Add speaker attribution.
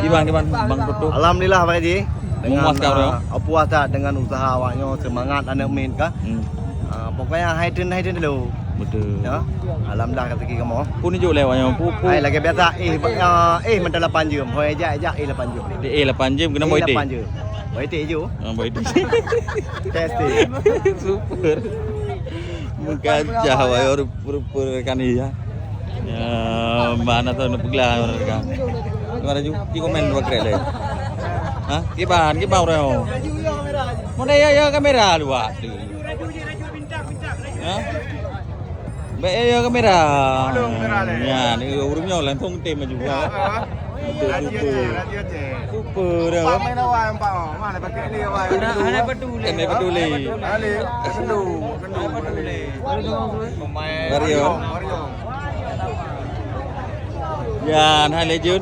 Speaker 1: Gimana Bang Tutu?
Speaker 2: Alhamdulillah Pak Haji.
Speaker 1: Memuaskan ya?
Speaker 2: Puas tak dengan usaha awaknya semangat anak min kah? Pokoknya hidden dulu.
Speaker 1: Betul.
Speaker 2: Ya. Alhamdulillah kata kita kamu.
Speaker 1: Pun hijau lewatnya.
Speaker 2: Hai lagi biasa mentah 8 jam. Hoi aja 8 jam.
Speaker 1: Di 8 jam kena boy
Speaker 2: 8 jam. Boy hijau.
Speaker 1: Boy
Speaker 2: Testing.
Speaker 1: Super. Bukan Jawa ya kan iya. Ya mana tahu nak peglah mereka. Gimana juga di komen dua kali. Hah? Kiban rồi. Mau ya kamera dua. Hah? Be ya kamera. Ya, ni urungnya langsung tema juga. Super dah.
Speaker 2: Main awal empat. Mana pakai ni awal.
Speaker 1: Ada peduli.
Speaker 2: Pemain
Speaker 1: Mario. Ya, hai Lê Jun.